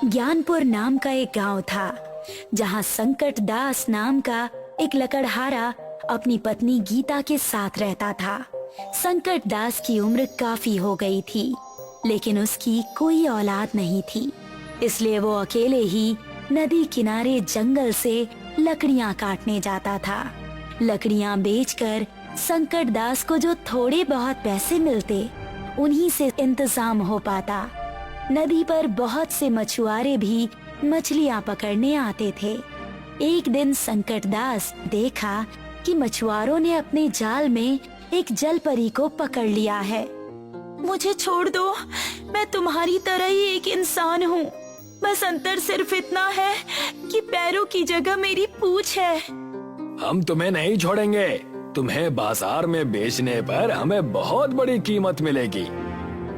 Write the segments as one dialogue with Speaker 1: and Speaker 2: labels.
Speaker 1: ज्ञानपुर नाम का एक गांव था जहां संकट दास नाम का एक लकड़हारा अपनी पत्नी गीता के साथ रहता था। संकट दास की उम्र काफी हो गई थी, लेकिन उसकी कोई औलाद नहीं थी, इसलिए वो अकेले ही नदी किनारे जंगल से लकड़ियां काटने जाता था। लकड़ियां बेचकर संकट दास को जो थोड़े बहुत पैसे मिलते, उन्हीं से इंतजाम हो पाता। नदी पर बहुत से मछुआरे भी मछलियां पकड़ने आते थे। एक दिन संकट दास देखा कि मछुआरों ने अपने जाल में एक जलपरी को पकड़ लिया है। मुझे छोड़ दो, मैं तुम्हारी तरह ही एक इंसान हूँ, बस अंतर सिर्फ इतना है कि पैरों की जगह मेरी पूंछ है।
Speaker 2: हम तुम्हें नहीं छोड़ेंगे, तुम्हें बाजार में बेचने पर हमें बहुत बड़ी कीमत मिलेगी।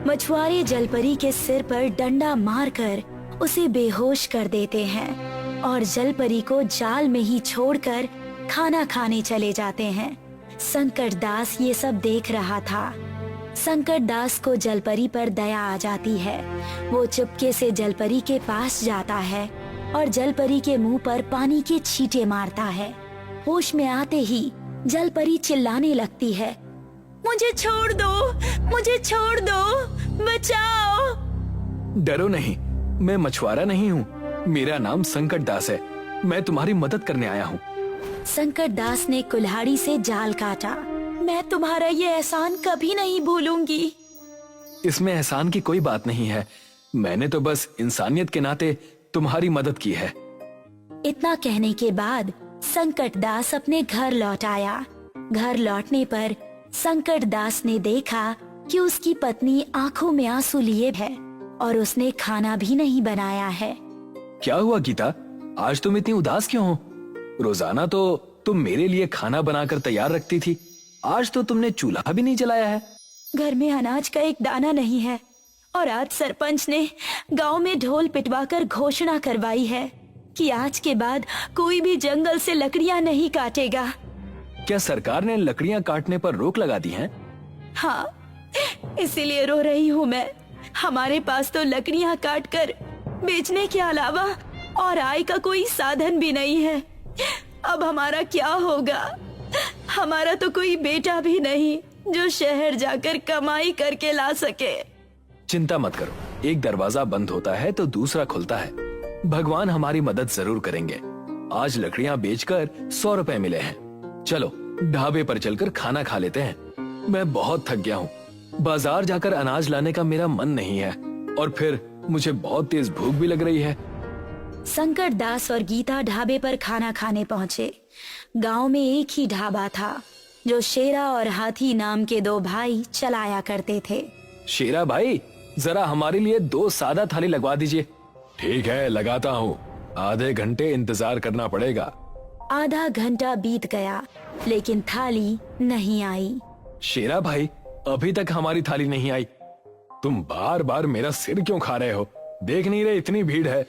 Speaker 1: मछुआरे जलपरी के सिर पर डंडा मारकर उसे बेहोश कर देते हैं और जलपरी को जाल में ही छोड़कर खाना खाने चले जाते हैं। संकट दास ये सब देख रहा था। संकट दास को जलपरी पर दया आ जाती है। वो चुपके से जलपरी के पास जाता है और जलपरी के मुंह पर पानी के छींटे मारता है। होश में आते ही जलपरी चिल्लाने लगती है, मुझे छोड़ दो, मुझे छोड़ दो, बचाओ।
Speaker 2: डरो नहीं, मैं मछुआरा नहीं हूँ, मेरा नाम संकट दास है, मैं तुम्हारी मदद करने आया हूँ।
Speaker 1: संकट दास ने कुल्हाड़ी से जाल काटा। मैं तुम्हारा ये एहसान कभी नहीं भूलूंगी।
Speaker 2: इसमें एहसान की कोई बात नहीं है, मैंने तो बस इंसानियत के नाते तुम्हारी मदद की है।
Speaker 1: इतना कहने के बाद संकट दास अपने घर लौट आया। घर लौटने पर संकट दास ने देखा कि उसकी पत्नी आंखों में आंसू लिए है और उसने खाना भी नहीं बनाया है।
Speaker 2: क्या हुआ गीता, आज तुम इतनी उदास क्यों हो? रोजाना तो तुम मेरे लिए खाना बनाकर तैयार रखती थी, आज तो तुमने चूल्हा भी नहीं जलाया है।
Speaker 1: घर में अनाज का एक दाना नहीं है और आज सरपंच ने गांव में ढोल पिटवाकर घोषणा करवाई है कि आज के बाद कोई भी जंगल से लकड़ियां नहीं काटेगा।
Speaker 2: क्या सरकार ने लकड़ियां काटने पर रोक लगा दी है?
Speaker 1: हाँ, इसीलिए रो रही हूँ मैं। हमारे पास तो लकड़ियां काटकर बेचने के अलावा और आय का कोई साधन भी नहीं है। अब हमारा क्या होगा? हमारा तो कोई बेटा भी नहीं जो शहर जाकर कमाई करके ला सके।
Speaker 2: चिंता मत करो, एक दरवाजा बंद होता है तो दूसरा खुलता है। भगवान हमारी मदद जरूर करेंगे। आज लकड़ियां बेचकर 100 रुपए मिले हैं। चलो ढाबे पर चलकर खाना खा लेते हैं। मैं बहुत थक गया हूँ, बाजार जाकर अनाज लाने का मेरा मन नहीं है और फिर मुझे बहुत तेज भूख भी लग रही है।
Speaker 1: संकट दास और गीता ढाबे पर खाना खाने पहुँचे। गांव में एक ही ढाबा था जो शेरा और हाथी नाम के दो भाई चलाया करते थे।
Speaker 2: शेरा भाई, जरा हमारे लिए 2 सादा थाली लगवा दीजिए। ठीक है, लगाता हूँ, आधे घंटे इंतजार करना पड़ेगा।
Speaker 1: आधा घंटा बीत गया लेकिन थाली नहीं आई।
Speaker 2: शेरा भाई, अभी तक हमारी थाली नहीं आई। तुम बार बार मेरा सिर क्यों खा रहे हो? देख नहीं रहे इतनी भीड़ है?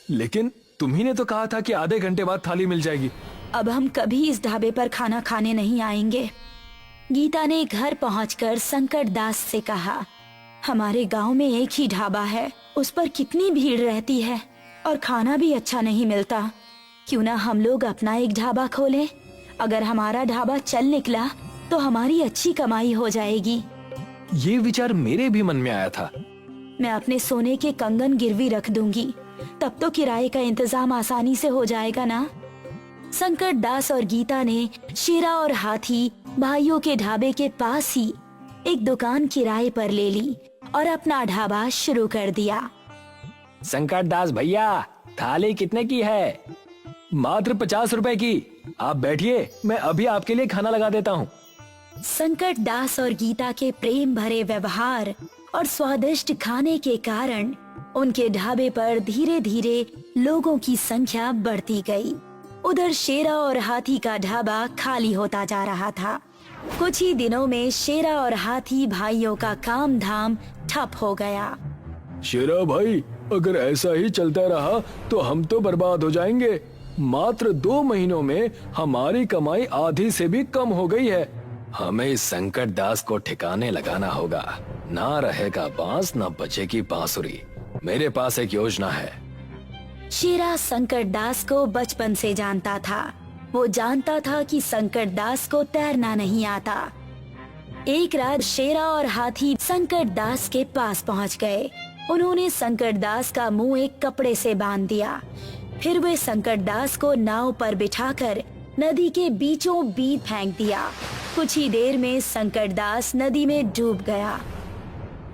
Speaker 2: लेकिन तुम्ही ने तो कहा था कि आधे घंटे बाद थाली मिल जाएगी।
Speaker 1: अब हम कभी इस ढाबे पर खाना खाने नहीं आएंगे। गीता ने घर पहुंचकर संकट दास से कहा, हमारे गांव में एक ही ढाबा है, उस पर कितनी भीड़ रहती है और खाना भी अच्छा नहीं मिलता। क्यों ना हम लोग अपना एक ढाबा खोलें? अगर हमारा ढाबा चल निकला तो हमारी अच्छी कमाई हो जाएगी।
Speaker 2: ये विचार मेरे भी मन में आया था।
Speaker 1: मैं अपने सोने के कंगन गिरवी रख दूंगी, तब तो किराए का इंतजाम आसानी से हो जाएगा ना। संकट दास और गीता ने शेरा और हाथी भाइयों के ढाबे के पास ही एक दुकान किराए पर ले ली और अपना ढाबा शुरू कर दिया।
Speaker 2: संकट दास भैया, थाली कितने की है? मात्र 50 रुपए की। आप बैठिए, मैं अभी आपके लिए खाना लगा देता हूँ।
Speaker 1: संकट दास और गीता के प्रेम भरे व्यवहार और स्वादिष्ट खाने के कारण उनके ढाबे पर धीरे धीरे लोगों की संख्या बढ़ती गई। उधर शेरा और हाथी का ढाबा खाली होता जा रहा था। कुछ ही दिनों में शेरा और हाथी भाइयों का काम धाम ठप हो गया।
Speaker 2: शेरा भाई, अगर ऐसा ही चलता रहा तो हम तो बर्बाद हो जाएंगे। मात्र 2 महीनों में हमारी कमाई आधी से भी कम हो गई है। हमें इस संकट दास को ठिकाने लगाना होगा। ना रहेगा बांस, ना बचेगी बांसुरी। मेरे पास एक योजना है।
Speaker 1: शेरा संकट दास को बचपन से जानता था। वो जानता था कि संकट दास को तैरना नहीं आता। एक रात शेरा और हाथी संकट दास के पास पहुंच गए। उन्होंने संकट दास का मुंह एक कपड़े से बांध दिया। फिर वे संकट दास को नाव पर बिठाकर नदी के बीचों बीच फेंक दिया। कुछ ही देर में संकट दास नदी में डूब गया।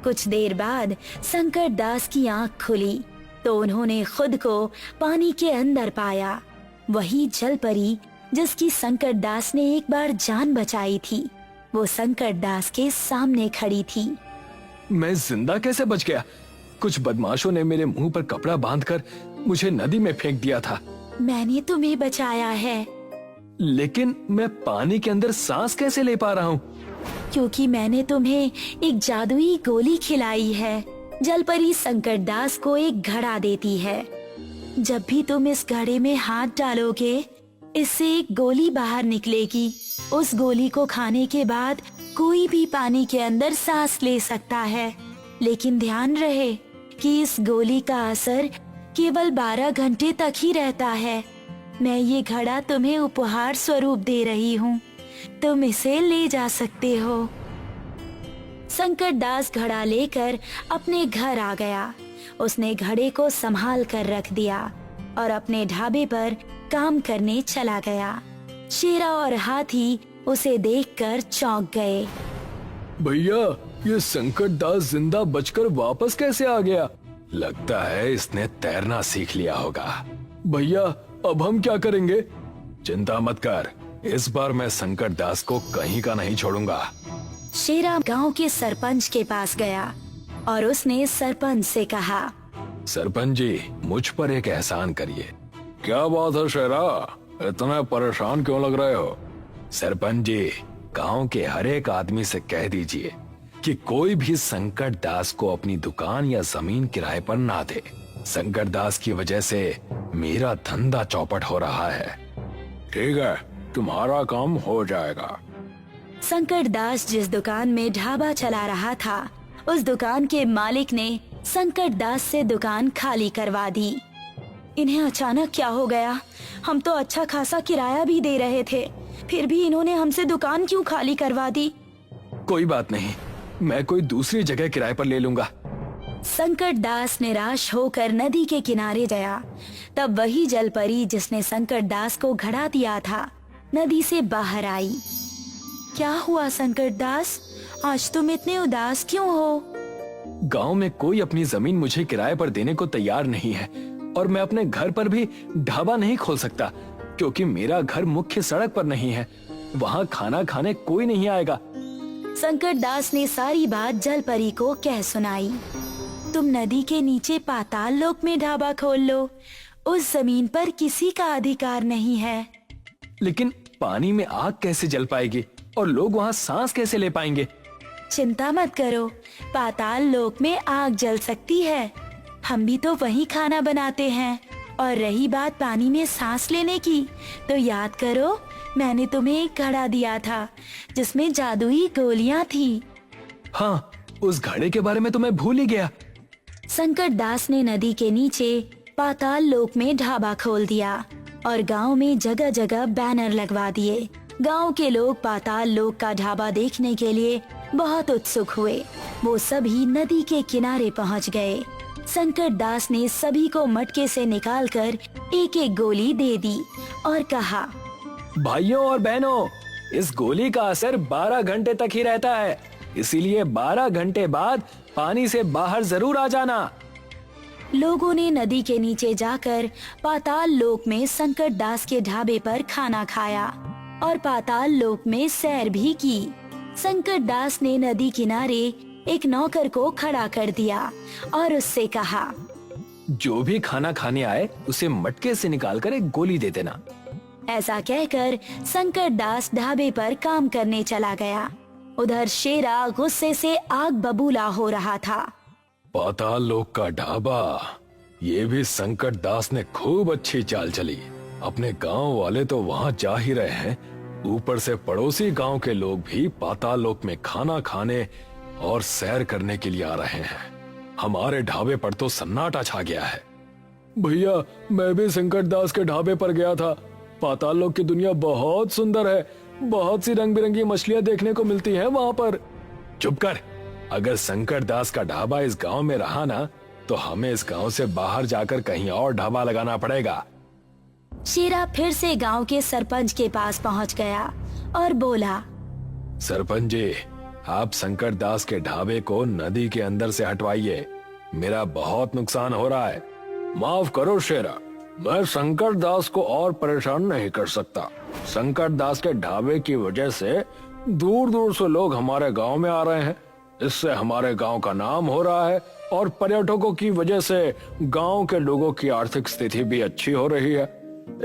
Speaker 1: कुछ देर बाद संकट दास की आंख खुली तो उन्होंने खुद को पानी के अंदर पाया। वही जल परी जिसकी संकट दास ने एक बार जान बचाई थी, वो संकट दास के सामने खड़ी थी।
Speaker 2: मैं जिंदा कैसे बच गया? कुछ बदमाशों ने मेरे मुंह पर कपड़ा बांधकर मुझे नदी में फेंक दिया था।
Speaker 1: मैंने तुम्हें बचाया है।
Speaker 2: लेकिन मैं पानी के अंदर सांस कैसे ले पा रहा हूँ?
Speaker 1: क्योंकि मैंने तुम्हें एक जादुई गोली खिलाई है। जलपरी संकट दास को एक घड़ा देती है। जब भी तुम इस घड़े में हाथ डालोगे, इससे एक गोली बाहर निकलेगी। उस गोली को खाने के बाद कोई भी पानी के अंदर सांस ले सकता है। लेकिन ध्यान रहे कि इस गोली का असर केवल 12 घंटे तक ही रहता है। मैं ये घड़ा तुम्हें उपहार स्वरूप दे रही हूँ। तुम इसे ले जा सकते हो। संकट दास घड़ा लेकर अपने घर आ गया। उसने घड़े को संभाल कर रख दिया और अपने ढाबे पर काम करने चला गया। शेरा और हाथी उसे देखकर चौंक गए।
Speaker 2: भैया, ये संकट दास जिंदा बचकर वापस कैसे आ गया? लगता है इसने तैरना सीख लिया होगा। भैया, अब हम क्या करेंगे? चिंता मत कर, इस बार मैं संकट दास को कहीं का नहीं छोड़ूंगा।
Speaker 1: शेरा गांव के सरपंच के पास गया और उसने सरपंच से कहा,
Speaker 2: सरपंच जी, मुझ पर एक एहसान करिए। क्या बात है शेरा, इतना परेशान क्यों लग रहे हो? सरपंच जी, गांव के हर एक आदमी से कह दीजिए कि कोई भी संकट दास को अपनी दुकान या जमीन किराए पर ना दे। संकट दास की वजह से मेरा धंधा चौपट हो रहा है। ठीक है, तुम्हारा काम हो जाएगा।
Speaker 1: संकट दास जिस दुकान में ढाबा चला रहा था, उस दुकान के मालिक ने संकट दास से दुकान खाली करवा दी। इन्हें अचानक क्या हो गया? हम तो अच्छा खासा किराया भी दे रहे थे, फिर भी इन्होंने हमसे दुकान क्यों खाली करवा दी?
Speaker 2: कोई बात नहीं, मैं कोई दूसरी जगह किराए पर ले लूंगा।
Speaker 1: संकट दास निराश होकर नदी के किनारे गया। तब वही जलपरी जिसने संकट दास को घड़ा दिया था, नदी से बाहर आई। क्या हुआ संकट दास? आज तुम इतने उदास क्यों हो?
Speaker 2: गांव में कोई अपनी जमीन मुझे किराए पर देने को तैयार नहीं है और मैं अपने घर पर भी ढाबा नहीं खोल सकता क्योंकि मेरा घर मुख्य सड़क पर नहीं है। वहाँ खाना खाने कोई नहीं आएगा।
Speaker 1: संकट दास ने सारी बात जलपरी को कह सुनाई। तुम नदी के नीचे पाताल लोक में ढाबा खोल लो। उस जमीन पर किसी का अधिकार नहीं है।
Speaker 2: लेकिन पानी में आग कैसे जल पाएगी और लोग वहाँ सांस कैसे ले पाएंगे?
Speaker 1: चिंता मत करो, पाताल लोक में आग जल सकती है। हम भी तो वहीं खाना बनाते हैं। और रही बात पानी में सांस लेने की, तो याद करो मैंने तुम्हें एक घड़ा दिया था जिसमें जादुई गोलियां थी।
Speaker 2: हाँ, उस घड़े के बारे में तो मैं भूल ही गया।
Speaker 1: संकट दास ने नदी के नीचे पाताल लोक में ढाबा खोल दिया और गांव में जगह जगह बैनर लगवा दिए। गांव के लोग पाताल लोक का ढाबा देखने के लिए बहुत उत्सुक हुए। वो सभी नदी के किनारे पहुंच गए। संकट दास ने सभी को मटके से निकालकर एक एक गोली दे दी और कहा,
Speaker 2: भाइयों और बहनों, इस गोली का असर 12 घंटे तक ही रहता है, इसीलिए 12 घंटे बाद पानी से बाहर जरूर आ जाना।
Speaker 1: लोगों ने नदी के नीचे जाकर पाताल लोक में संकट दास के ढाबे पर खाना खाया और पाताल लोक में सैर भी की। संकट दास ने नदी किनारे एक नौकर को खड़ा कर दिया और उससे कहा,
Speaker 2: जो भी खाना खाने आए उसे मटके से निकालकर एक गोली दे देना।
Speaker 1: ऐसा कहकर संकट दास ढाबे पर काम करने चला गया। उधर शेरा गुस्से से आग बबूला हो रहा था।
Speaker 2: पाताल लोक का ढाबा, ये भी संकट दास ने खूब अच्छी चाल चली। अपने गांव वाले तो वहां जा ही रहे हैं, ऊपर से पड़ोसी गांव के लोग भी पाताल लोक में खाना खाने और सैर करने के लिए आ रहे हैं। हमारे ढाबे पर तो सन्नाटा छा गया है। भैया, मैं भी संकट दास के ढाबे पर गया था। पाताल लोक की दुनिया बहुत सुंदर है। बहुत सी रंग बिरंगी मछलियां देखने को मिलती हैं वहाँ पर। चुप कर। अगर संकट दास का ढाबा इस गांव में रहा ना, तो हमें इस गांव से बाहर जाकर कहीं और ढाबा लगाना पड़ेगा।
Speaker 1: शेरा फिर से गांव के सरपंच के पास पहुंच गया और बोला,
Speaker 2: सरपंच जी, आप संकट दास के ढाबे को नदी के अंदर से हटवाइए। मेरा बहुत नुकसान हो रहा है। माफ करो शेरा, मैं संकट दास को और परेशान नहीं कर सकता। संकट दास के ढाबे की वजह से दूर दूर से लोग हमारे गांव में आ रहे हैं। इससे हमारे गांव का नाम हो रहा है और पर्यटकों की वजह से गांव के लोगों की आर्थिक स्थिति भी अच्छी हो रही है।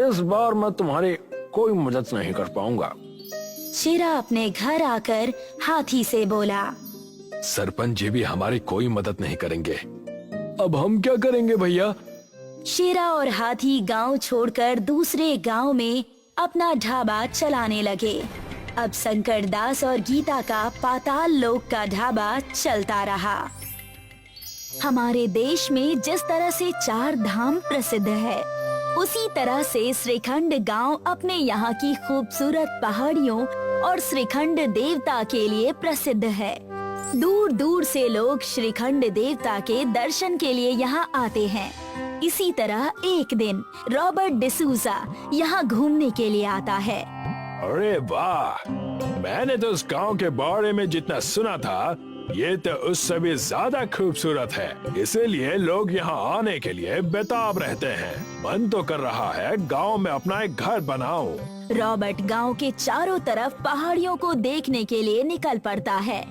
Speaker 2: इस बार मैं तुम्हारी कोई मदद नहीं कर पाऊंगा।
Speaker 1: शेरा अपने घर आकर हाथी से बोला,
Speaker 2: सरपंच जी भी हमारी कोई मदद नहीं करेंगे। अब हम क्या करेंगे भैया?
Speaker 1: शेरा और हाथी गांव छोड़कर दूसरे गांव में अपना ढाबा चलाने लगे। अब संकट दास और गीता का पाताल लोक का ढाबा चलता रहा। हमारे देश में जिस तरह से 4 धाम प्रसिद्ध है, उसी तरह से श्रीखंड गांव अपने यहाँ की खूबसूरत पहाड़ियों और श्रीखंड देवता के लिए प्रसिद्ध है। दूर दूर से लोग श्रीखंड देवता के दर्शन के लिए यहाँ आते हैं। इसी तरह एक दिन रॉबर्ट डिसूजा यहाँ घूमने के लिए आता है।
Speaker 2: अरे वाह, मैंने तो उस गांव के बारे में जितना सुना था, ये तो उससे भी ज्यादा खूबसूरत है। इसीलिए लोग यहाँ आने के लिए बेताब रहते हैं। मन तो कर रहा है गांव में अपना एक घर बनाऊं।
Speaker 1: रॉबर्ट गांव के चारों तरफ पहाड़ियों को देखने के लिए निकल पड़ता है,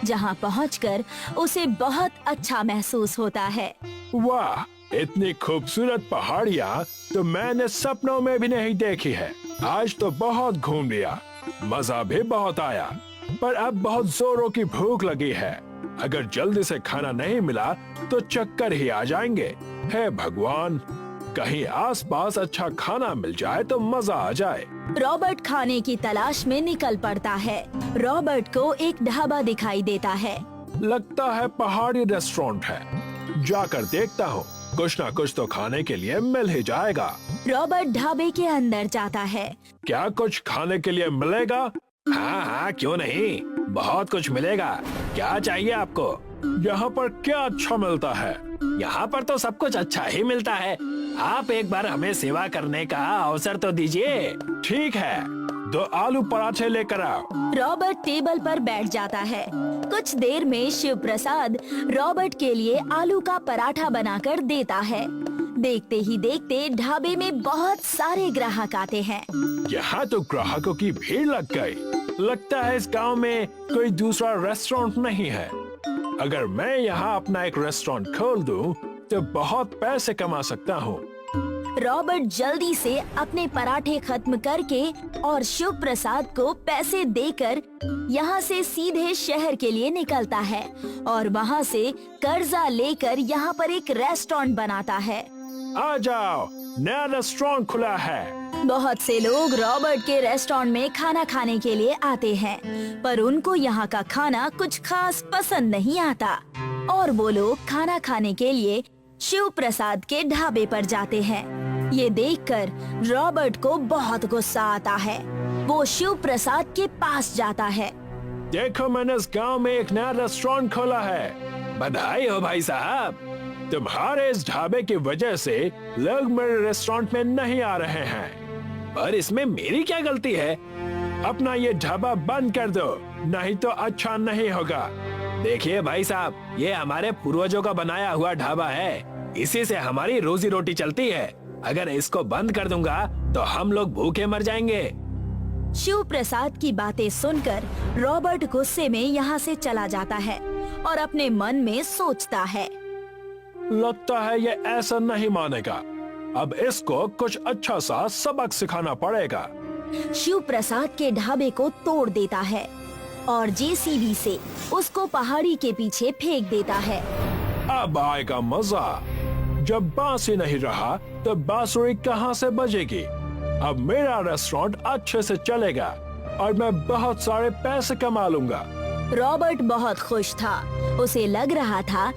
Speaker 1: जहां पहुंचकर उसे बहुत अच्छा महसूस होता है।
Speaker 2: वाह, इतनी खूबसूरत पहाड़ियाँ तो मैंने सपनों में भी नहीं देखी है। आज तो बहुत घूम लिया, मजा भी बहुत आया, पर अब बहुत जोरों की भूख लगी है। अगर जल्दी से खाना नहीं मिला तो चक्कर ही आ जाएंगे। हे भगवान, कहीं आसपास अच्छा खाना मिल जाए तो मजा आ जाए।
Speaker 1: रॉबर्ट खाने की तलाश में निकल पड़ता है। रॉबर्ट को एक ढाबा दिखाई देता है।
Speaker 2: लगता है पहाड़ी रेस्टोरेंट है। जाकर देखता हूँ, कुछ ना कुछ तो खाने के लिए मिल ही जाएगा।
Speaker 1: रॉबर्ट ढाबे के अंदर जाता है।
Speaker 2: क्या कुछ खाने के लिए मिलेगा? हाँ हाँ, क्यों नहीं, बहुत कुछ मिलेगा। क्या चाहिए आपको? यहाँ पर क्या अच्छा मिलता है? यहाँ पर तो सब कुछ अच्छा ही मिलता है। आप एक बार हमें सेवा करने का अवसर तो दीजिए। ठीक है, 2 आलू पराठे लेकर आओ।
Speaker 1: रॉबर्ट टेबल पर बैठ जाता है। कुछ देर में शिव प्रसाद रॉबर्ट के लिए आलू का पराठा बनाकर देता है। देखते ही देखते ढाबे में बहुत सारे ग्राहक आते हैं।
Speaker 2: यहाँ तो ग्राहकों की भीड़ लग गई। लगता है इस गांव में कोई दूसरा रेस्टोरेंट नहीं है। अगर मैं यहाँ अपना एक रेस्टोरेंट खोल दूँ तो बहुत पैसे कमा सकता हूँ।
Speaker 1: रॉबर्ट जल्दी से अपने पराठे खत्म करके और शिव प्रसाद को पैसे देकर यहाँ से सीधे शहर के लिए निकलता है और वहाँ से कर्जा लेकर यहाँ पर एक रेस्टोरेंट बनाता है।
Speaker 2: आ जाओ, नया रेस्टोरेंट खुला है।
Speaker 1: बहुत से लोग रॉबर्ट के रेस्टोरेंट में खाना खाने के लिए आते हैं, पर उनको यहाँ का खाना कुछ खास पसंद नहीं आता और वो लोग खाना खाने के लिए शिव प्रसाद के ढाबे पर जाते हैं। ये देखकर रॉबर्ट को बहुत गुस्सा आता है। वो शिव प्रसाद के पास जाता है।
Speaker 2: देखो, मैंने इस गांव में एक नया रेस्टोरेंट खोला है। बधाई हो भाई साहब। तुम्हारे इस ढाबे की वजह से लोग मेरे रेस्टोरेंट में नहीं आ रहे हैं। पर इसमें मेरी क्या गलती है? अपना ये ढाबा बंद कर दो, नहीं तो अच्छा नहीं होगा। देखिए भाई साहब, ये हमारे पूर्वजों का बनाया हुआ ढाबा है। इसी से हमारी रोजी रोटी चलती है। अगर इसको बंद कर दूंगा तो हम लोग भूखे मर जाएंगे।
Speaker 1: शिव प्रसाद की बातें सुनकर रॉबर्ट गुस्से में यहाँ से चला जाता है और अपने मन में सोचता है,
Speaker 2: लगता है ये ऐसा नहीं मानेगा। अब इसको कुछ अच्छा सा सबक सिखाना पड़ेगा।
Speaker 1: शिव प्रसाद के ढाबे को तोड़ देता है और जेसीबी से उसको पहाड़ी के पीछे फेंक देता है।
Speaker 2: अब आएगा मजा। जब बांसुरी नहीं रहा तो बांसुरी कहाँ से बजेगी? अब मेरा रेस्टोरेंट अच्छे से चलेगा और मैं बहुत सारे पैसे कमा लूंगा।
Speaker 1: रॉबर्ट बहुत खुश था। उसे लग रहा था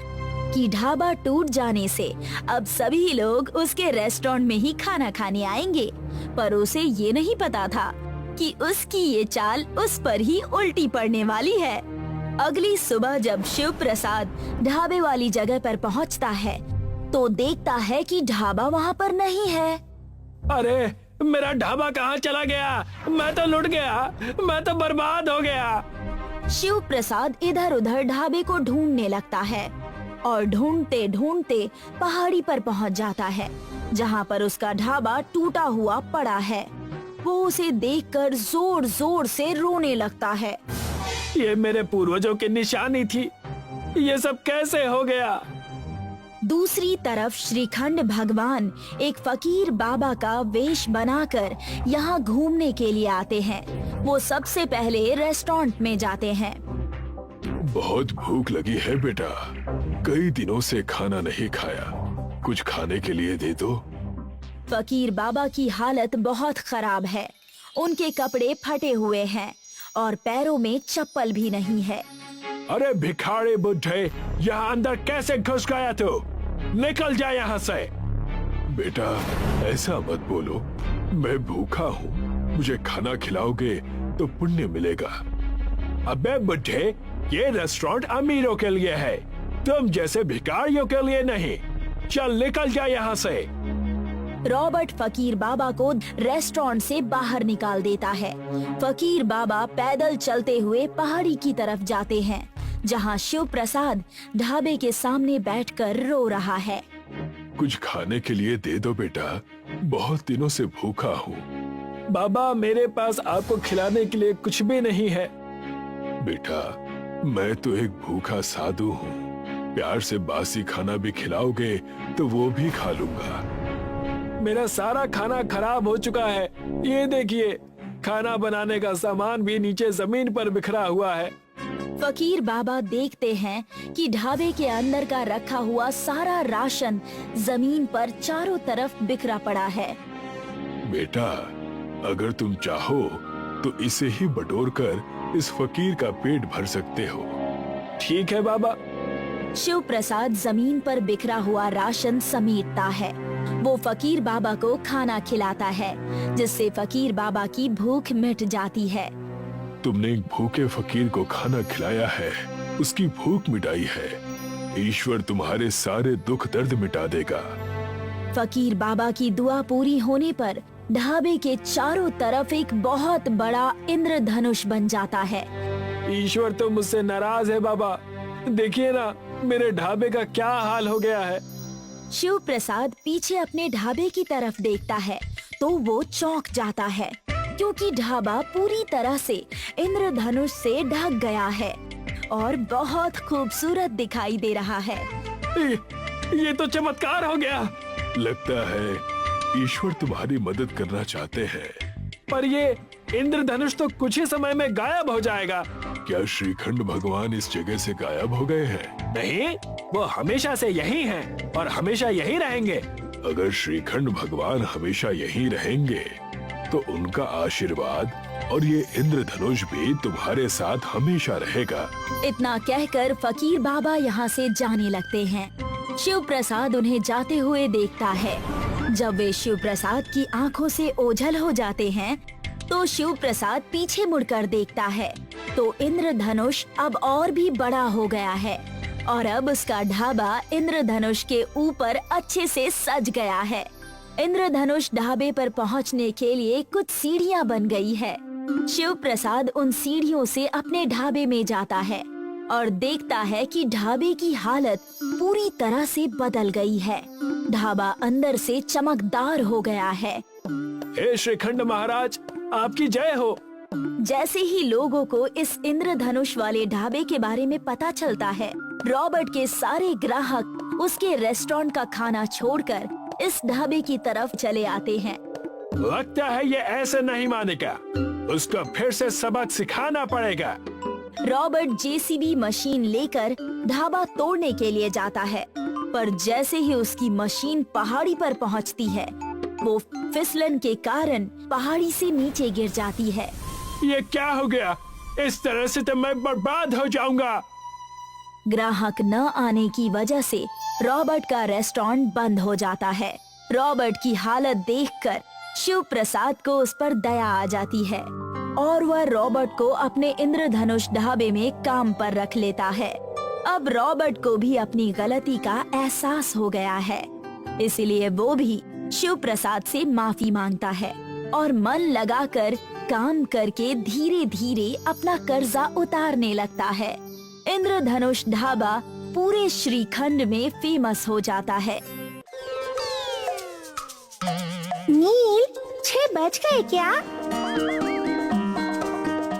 Speaker 1: कि ढाबा टूट जाने से अब सभी लोग उसके रेस्टोरेंट में ही खाना खाने आएंगे, पर उसे ये नहीं पता था कि उसकी ये चाल उस पर ही उल्टी पड़ने वाली है। अगली सुबह जब शिव प्रसाद ढाबे वाली जगह पर पहुंचता है तो देखता है कि ढाबा वहाँ पर नहीं है।
Speaker 2: अरे मेरा ढाबा कहाँ चला गया? मैं तो लुट गया, मैं तो बर्बाद हो गया।
Speaker 1: शिव प्रसाद इधर उधर ढाबे को ढूंढने लगता है और ढूंढते ढूंढते पहाड़ी पर पहुंच जाता है, जहां पर उसका ढाबा टूटा हुआ पड़ा है। वो उसे देखकर जोर जोर से रोने लगता है।
Speaker 2: ये मेरे पूर्वजों की निशानी थी, ये सब कैसे हो गया?
Speaker 1: दूसरी तरफ श्रीखंड भगवान एक फकीर बाबा का वेश बनाकर यहाँ घूमने के लिए आते हैं। वो सबसे पहले रेस्टोरेंट में जाते हैं।
Speaker 3: बहुत भूख लगी है बेटा, कई दिनों से खाना नहीं खाया, कुछ खाने के लिए दे दो।
Speaker 1: फकीर बाबा की हालत बहुत खराब है। उनके कपड़े फटे हुए हैं और पैरों में चप्पल भी नहीं है।
Speaker 3: अरे भिखारी बुड्ढे, यहाँ अंदर कैसे घुस गया तू? निकल जा यहाँ से। बेटा ऐसा मत बोलो, मैं भूखा हूँ, मुझे खाना खिलाओगे तो पुण्य मिलेगा। अबे बुड्ढे, ये रेस्टोरेंट अमीरों के लिए है, तुम जैसे भिखारियों के लिए नहीं। चल निकल जा यहाँ से।
Speaker 1: रॉबर्ट फकीर बाबा को रेस्टोरेंट से बाहर निकाल देता है। फकीर बाबा पैदल चलते हुए पहाड़ी की तरफ जाते हैं, जहां शिव प्रसाद ढाबे के सामने बैठकर रो रहा है।
Speaker 3: कुछ खाने के लिए दे दो बेटा, बहुत दिनों से भूखा हूँ।
Speaker 2: बाबा मेरे पास आपको खिलाने के लिए कुछ भी नहीं है।
Speaker 3: बेटा मैं तो एक भूखा साधु हूँ, प्यार से बासी खाना भी खिलाओगे तो वो भी खा लूंगा।
Speaker 2: मेरा सारा खाना खराब हो चुका है, ये देखिए, खाना बनाने का सामान भी नीचे जमीन पर बिखरा हुआ है।
Speaker 1: फकीर बाबा देखते हैं कि ढाबे के अंदर का रखा हुआ सारा राशन जमीन पर चारों तरफ बिखरा पड़ा है।
Speaker 3: बेटा अगर तुम चाहो तो इसे ही बटोर कर इस फकीर का पेट भर सकते हो।
Speaker 2: ठीक है बाबा।
Speaker 1: शिव प्रसाद जमीन पर बिखरा हुआ राशन समेटता है। वो फकीर बाबा को खाना खिलाता है, जिससे फकीर बाबा की भूख मिट जाती है।
Speaker 3: तुमने एक भूखे फकीर को खाना खिलाया है, उसकी भूख मिटाई है। ईश्वर तुम्हारे सारे दुख दर्द मिटा देगा।
Speaker 1: फकीर बाबा की दुआ पूरी होने पर ढाबे के चारों तरफ एक बहुत बड़ा इंद्रधनुष बन जाता है।
Speaker 2: ईश्वर तो मुझसे नाराज है बाबा, देखिए ना मेरे ढाबे का क्या हाल हो गया है।
Speaker 1: शिव प्रसाद पीछे अपने ढाबे की तरफ देखता है तो वो चौंक जाता है, क्योंकि ढाबा पूरी तरह से इंद्रधनुष से ढक गया है और बहुत खूबसूरत दिखाई दे रहा है।
Speaker 2: ये तो चमत्कार हो गया।
Speaker 3: लगता है ईश्वर तुम्हारी मदद करना चाहते हैं।
Speaker 2: पर ये इंद्रधनुष तो कुछ ही समय में गायब हो जाएगा।
Speaker 3: क्या श्रीखंड भगवान इस जगह से गायब हो गए हैं?
Speaker 2: नहीं, वो हमेशा से यही हैं और हमेशा यही रहेंगे।
Speaker 3: अगर श्रीखंड भगवान हमेशा यही रहेंगे तो उनका आशीर्वाद और ये इंद्रधनुष भी तुम्हारे साथ हमेशा रहेगा।
Speaker 1: इतना कहकर फकीर बाबा यहाँ से जाने लगते हैं। शिव प्रसाद उन्हें जाते हुए देखता है। जब वे शिव प्रसाद की आंखों से ओझल हो जाते हैं तो शिव प्रसाद पीछे मुड़कर देखता है तो इंद्रधनुष अब और भी बड़ा हो गया है और अब उसका ढाबा इंद्रधनुष के ऊपर अच्छे से सज गया है। इंद्रधनुष ढाबे पर पहुंचने के लिए कुछ सीढ़ियां बन गई है। शिव प्रसाद उन सीढ़ियों से अपने ढाबे में जाता है और देखता है कि ढाबे की हालत पूरी तरह से बदल गई है। ढाबा अंदर से चमकदार हो गया है।
Speaker 2: हे श्रीखंड महाराज, आपकी जय हो।
Speaker 1: जैसे ही लोगों को इस इंद्रधनुष वाले ढाबे के बारे में पता चलता है, रॉबर्ट के सारे ग्राहक उसके रेस्टोरेंट का खाना छोड़कर इस ढाबे की तरफ चले आते हैं।
Speaker 2: लगता है ये ऐसे नहीं मानेगा, उसको फिर से सबक सिखाना पड़ेगा।
Speaker 1: रॉबर्ट जेसीबी मशीन लेकर ढाबा तोड़ने के लिए जाता है, पर जैसे ही उसकी मशीन पहाड़ी पर पहुंचती है, वो फिसलन के कारण पहाड़ी से नीचे गिर जाती है।
Speaker 2: ये क्या हो गया? इस तरह से तो मैं बर्बाद हो जाऊंगा।
Speaker 1: ग्राहक न आने की वजह से रॉबर्ट का रेस्टोरेंट बंद हो जाता है। रॉबर्ट की हालत देखकर शिव प्रसाद को उस पर दया आ जाती है और वह रॉबर्ट को अपने इंद्रधनुष ढाबे में काम पर रख लेता है। अब रॉबर्ट को भी अपनी गलती का एहसास हो गया है, इसलिए वो भी शिव प्रसाद से माफी मांगता है और मन लगाकर काम करके धीरे धीरे अपना कर्जा उतारने लगता है। इंद्रधनुष ढाबा पूरे श्रीखंड में फेमस हो जाता है।
Speaker 4: नील, 6 बज गए क्या?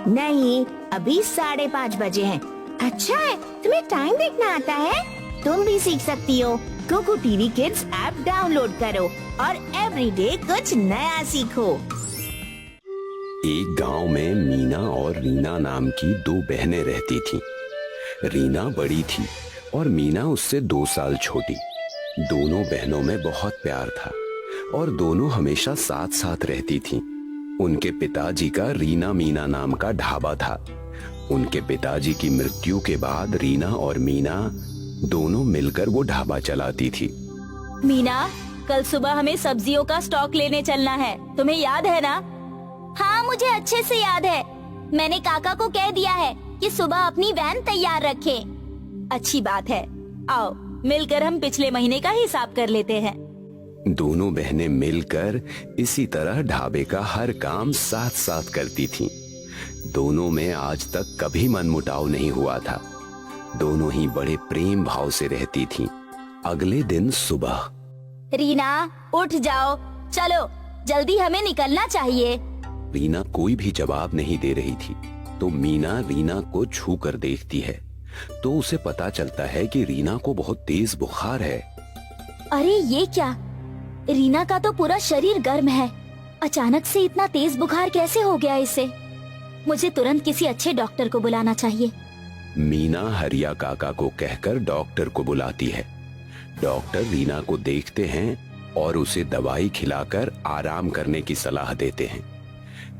Speaker 4: नहीं, अभी 5:30 बजे हैं। अच्छा है, तुम्हें टाइम देखना आता है? तुम भी सीख सकती हो। Kuku TV kids app download करो और एवरीडे कुछ नया सीखो।
Speaker 5: एक गांव में मीना और रीना नाम की 2 बहनें रहती थीं। रीना बड़ी थी और मीना उससे 2 साल छोटी। दोनों बहनों में बहुत प्यार था और दोनों हमेशा साथ साथ रहती थीं। उनके पिताजी का रीना मीना नाम का ढाबा था। उनके पिताजी की मृत्यु के बाद रीना और मीना दोनों मिलकर वो ढाबा चलाती थी।
Speaker 1: मीना, कल सुबह हमें सब्जियों का स्टॉक लेने चलना है, तुम्हें याद है ना? हाँ, मुझे अच्छे से याद है। मैंने काका को कह दिया है कि सुबह अपनी वैन तैयार रखे। अच्छी बात है, आओ मिलकर हम पिछले महीने का हिसाब कर लेते हैं।
Speaker 5: दोनों बहनें मिलकर इसी तरह ढाबे का हर काम साथ साथ करती थीं। दोनों में आज तक कभी मनमुटाव नहीं हुआ था। दोनों ही बड़े प्रेम भाव से रहती थीं। अगले दिन सुबह,
Speaker 1: रीना उठ जाओ, चलो जल्दी हमें निकलना चाहिए।
Speaker 5: रीना कोई भी जवाब नहीं दे रही थी, तो मीना रीना को छू कर देखती है तो उसे पता चलता है कि रीना को बहुत तेज बुखार है।
Speaker 1: अरे ये क्या, रीना का तो पूरा शरीर गर्म है, अचानक से इतना तेज बुखार कैसे हो गया इसे? मुझे तुरंत किसी अच्छे डॉक्टर को बुलाना चाहिए।
Speaker 5: मीना हरिया काका को कहकर डॉक्टर को बुलाती है। डॉक्टर रीना को देखते हैं और उसे दवाई खिलाकर आराम करने की सलाह देते हैं।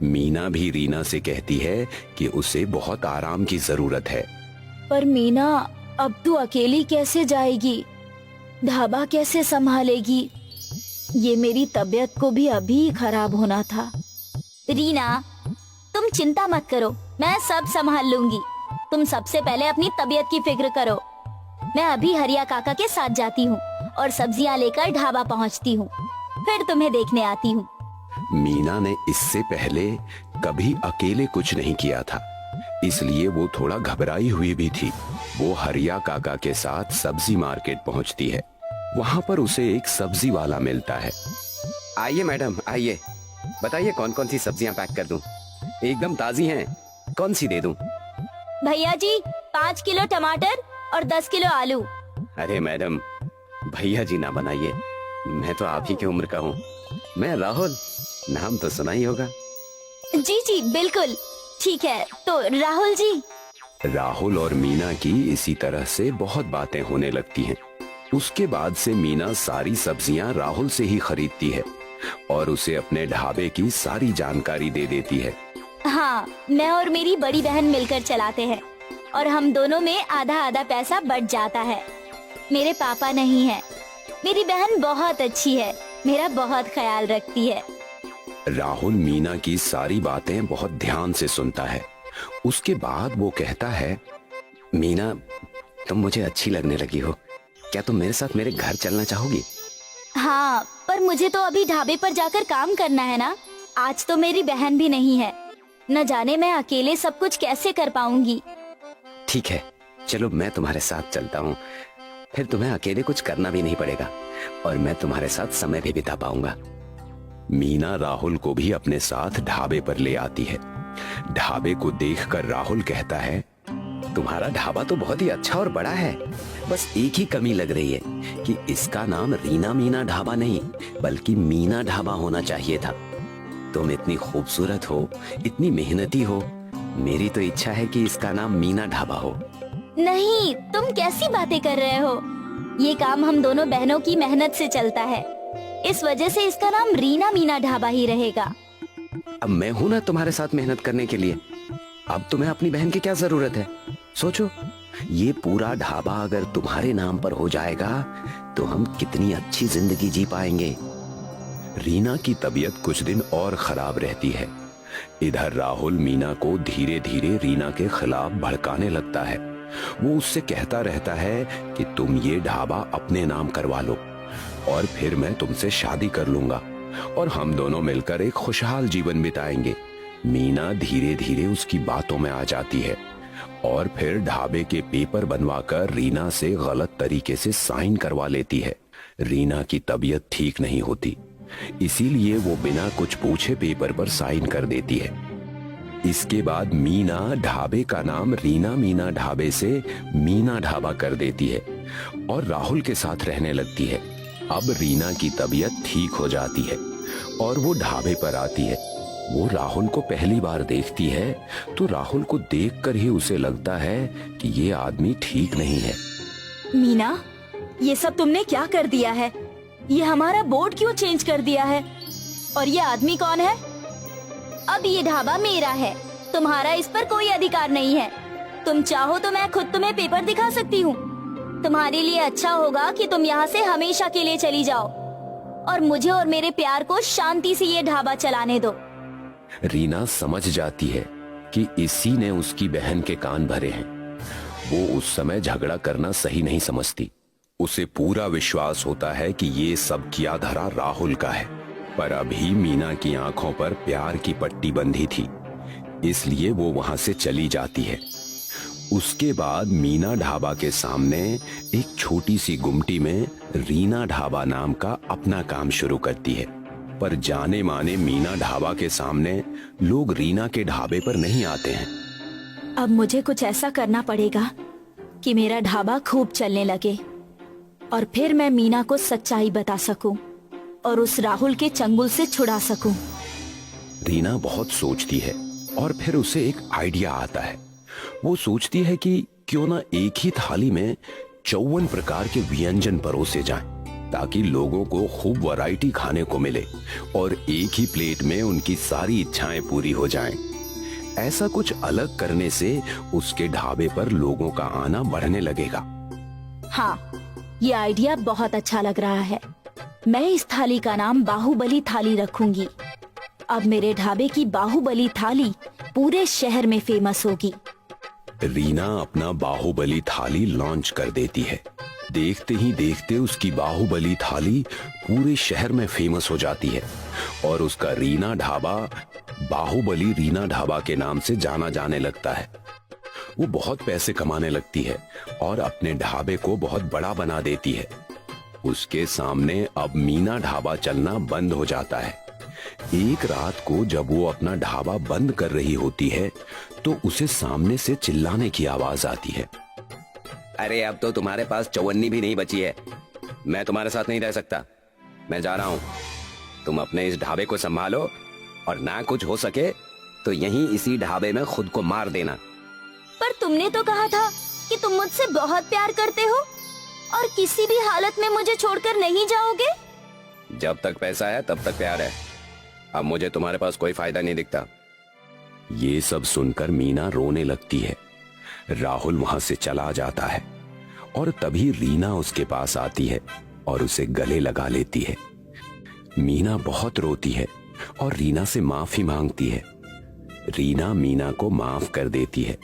Speaker 5: मीना भी रीना से कहती है कि उसे बहुत आराम की जरूरत है।
Speaker 1: पर मीना, अब तू अकेली कैसे जाएगी? ढाबा कैसे संभालेगी? ये मेरी तबीयत को भी अभी खराब होना था। रीना, तुम चिंता मत करो, मैं सब संभाल लूंगी। तुम सबसे पहले अपनी तबीयत की फिक्र करो। मैं अभी हरिया काका के साथ जाती हूँ और सब्जियाँ लेकर ढाबा पहुँचती हूँ, फिर तुम्हें देखने आती हूँ।
Speaker 5: मीना ने इससे पहले कभी अकेले कुछ नहीं किया था, इसलिए वो थोड़ा घबराई हुई भी थी। वो हरिया काका के साथ सब्जी मार्केट पहुंचती है। वहां पर उसे एक सब्जी वाला मिलता है।
Speaker 6: आइए मैडम, आइए, बताइए कौन कौन सी सब्जियां पैक कर दूं? एकदम ताजी हैं, कौन सी दे दूं?
Speaker 1: भैया जी, 5 किलो टमाटर और 10 किलो आलू।
Speaker 6: अरे मैडम, भैया जी ना बनाइए, मैं तो आप ही की उम्र का हूँ। मैं राहुल, नाम तो सुना ही होगा।
Speaker 1: जी जी बिल्कुल, ठीक है, तो राहुल जी।
Speaker 5: राहुल और मीना की इसी तरह से बहुत बातें होने लगती हैं। उसके बाद से मीना सारी सब्जियां राहुल से ही खरीदती है और उसे अपने ढाबे की सारी जानकारी दे देती है।
Speaker 1: हाँ, मैं और मेरी बड़ी बहन मिलकर चलाते हैं और हम दोनों में आधा आधा पैसा बट जाता है। मेरे पापा नहीं है। मेरी बहन बहुत अच्छी है, मेरा बहुत ख्याल रखती है।
Speaker 5: राहुल मीना की सारी बातें बहुत ध्यान से सुनता है। उसके बाद वो कहता है,
Speaker 6: मीना, तुम मुझे अच्छी लगने लगी हो। क्या तुम मेरे साथ मेरे घर चलना चाहोगी?
Speaker 1: हाँ, पर मुझे तो अभी ढाबे पर जाकर काम करना है ना। आज तो मेरी बहन भी नहीं है, न जाने मैं अकेले सब कुछ कैसे कर पाऊंगी।
Speaker 6: ठीक है, चलो मैं तुम्हारे साथ चलता हूँ, फिर तुम्हें अकेले कुछ करना भी नहीं पड़ेगा और मैं तुम्हारे साथ समय भी बिता पाऊंगा।
Speaker 5: मीना राहुल को भी अपने साथ ढाबे पर ले आती है। ढाबे को देखकर राहुल कहता है,
Speaker 6: तुम्हारा ढाबा तो बहुत ही अच्छा और बड़ा है, बस एक ही कमी लग रही है कि इसका नाम रीना मीना ढाबा नहीं बल्कि मीना ढाबा होना चाहिए था। तुम इतनी खूबसूरत हो, इतनी मेहनती हो, मेरी तो इच्छा है कि इसका नाम मीना ढाबा हो।
Speaker 1: नहीं, तुम कैसी बातें कर रहे हो? ये काम हम दोनों बहनों की मेहनत से चलता है, इस वजह से इसका नाम रीना मीना ढाबा ही रहेगा।
Speaker 6: अब मैं हूँ ना तुम्हारे साथ मेहनत करने के लिए। अब तुम्हें अपनी बहन की क्या जरूरत है? सोचो, ये पूरा ढाबा अगर तुम्हारे नाम पर हो जाएगा तो हम कितनी अच्छी जिंदगी जी पाएंगे।
Speaker 5: रीना की तबीयत कुछ दिन और खराब रहती है। इधर राहुल मीना को धीरे धीरे रीना के खिलाफ भड़काने लगता है। वो उससे कहता रहता है कि तुम ये ढाबा अपने नाम करवा लो और फिर मैं तुमसे शादी कर लूंगा और हम दोनों मिलकर एक खुशहाल जीवन बिताएंगे। मीना धीरे धीरे उसकी बातों में आ जाती है और फिर ढाबे के पेपर बनवाकर रीना से गलत तरीके से साइन करवा लेती है। रीना की तबीयत ठीक नहीं होती, इसीलिए वो बिना कुछ पूछे पेपर पर साइन कर देती है। इसके बाद मीना ढाबे का नाम रीना मीना ढाबे से मीना ढाबा कर देती है और राहुल के साथ रहने लगती है। अब रीना की तबीयत ठीक हो जाती है और वो ढाबे पर आती है। वो राहुल को पहली बार देखती है तो राहुल को देखकर ही उसे लगता है कि ये आदमी ठीक नहीं है।
Speaker 1: मीना, ये सब तुमने क्या कर दिया है? ये हमारा बोर्ड क्यों चेंज कर दिया है? और ये आदमी कौन है?
Speaker 7: अब ये ढाबा मेरा है, तुम्हारा इस पर कोई अधिकार नहीं है। तुम चाहो तो मैं खुद तुम्हें पेपर दिखा सकती हूँ। तुम्हारे लिए अच्छा होगा कि तुम यहाँ से हमेशा के लिए चली जाओ और मुझे और मेरे प्यार को शांति से ये ढाबा चलाने दो।
Speaker 5: रीना समझ जाती है कि इसी ने उसकी बहन के कान भरे हैं। वो उस समय झगड़ा करना सही नहीं समझती। उसे पूरा विश्वास होता है कि ये सब किया धरा राहुल का है, पर अभी मीना की आंखों पर प्यार की पट्टी बंधी थी, इसलिए वो वहां से चली जाती है। उसके बाद मीना ढाबा के सामने एक छोटी सी गुमटी में रीना ढाबा नाम का अपना काम शुरू करती है। पर जाने माने मीना ढाबा के सामने लोग रीना के ढाबे पर नहीं आते हैं।
Speaker 1: अब मुझे कुछ ऐसा करना पड़ेगा कि मेरा ढाबा खूब चलने लगे और फिर मैं मीना को सच्चाई बता सकूं और उस राहुल के चंगुल से छुड़ा सकूं।
Speaker 5: रीना बहुत सोचती है और फिर उसे एक आइडिया आता है। वो सोचती है कि क्यों ना एक ही थाली में 54 प्रकार के व्यंजन परोसे जाएं, ताकि लोगों को खूब वैरायटी खाने को मिले और एक ही प्लेट में उनकी सारी इच्छाएं पूरी हो जाएं। ऐसा कुछ अलग करने से उसके ढाबे पर लोगों का आना बढ़ने लगेगा।
Speaker 1: हाँ, ये आइडिया बहुत अच्छा लग रहा है। मैं इस थाली का नाम बाहुबली थाली रखूंगी। अब मेरे ढाबे की बाहुबली थाली पूरे शहर में फेमस होगी।
Speaker 5: रीना अपना बाहुबली थाली लॉन्च कर देती है। देखते ही देखते उसकी बाहुबली थाली पूरे शहर में फेमस हो जाती है और उसका रीना ढाबा बाहुबली रीना ढाबा के नाम से जाना जाने लगता है। वो बहुत पैसे कमाने लगती है और अपने ढाबे को बहुत बड़ा बना देती है। उसके सामने अब मीना ढाबा चलना बंद हो जाता है। एक रात को जब वो अपना ढाबा बंद कर रही होती है तो उसे सामने से चिल्लाने की आवाज आती है।
Speaker 6: अरे अब तो तुम्हारे पास चवन्नी भी नहीं बची है। मैं तुम्हारे साथ नहीं रह सकता, मैं जा रहा हूँ। तुम अपने इस ढाबे को संभालो और ना कुछ हो सके तो यहीं इसी ढाबे में खुद को मार देना।
Speaker 7: पर तुमने तो कहा था कि तुम मुझसे बहुत प्यार करते हो और किसी भी हालत में मुझे छोड़कर नहीं जाओगे।
Speaker 6: जब तक पैसा है तब तक प्यार है। अब मुझे तुम्हारे पास कोई फायदा नहीं दिखता।
Speaker 5: ये सब सुनकर मीना रोने लगती है। राहुल वहां से चला जाता है और तभी रीना उसके पास आती है और उसे गले लगा लेती है। मीना बहुत रोती है और रीना से माफी मांगती है। रीना मीना को माफ कर देती है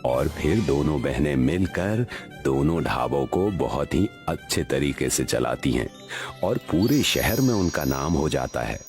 Speaker 5: और फिर दोनों बहनें मिलकर दोनों ढाबों को बहुत ही अच्छे तरीके से चलाती हैं और पूरे शहर में उनका नाम हो जाता है।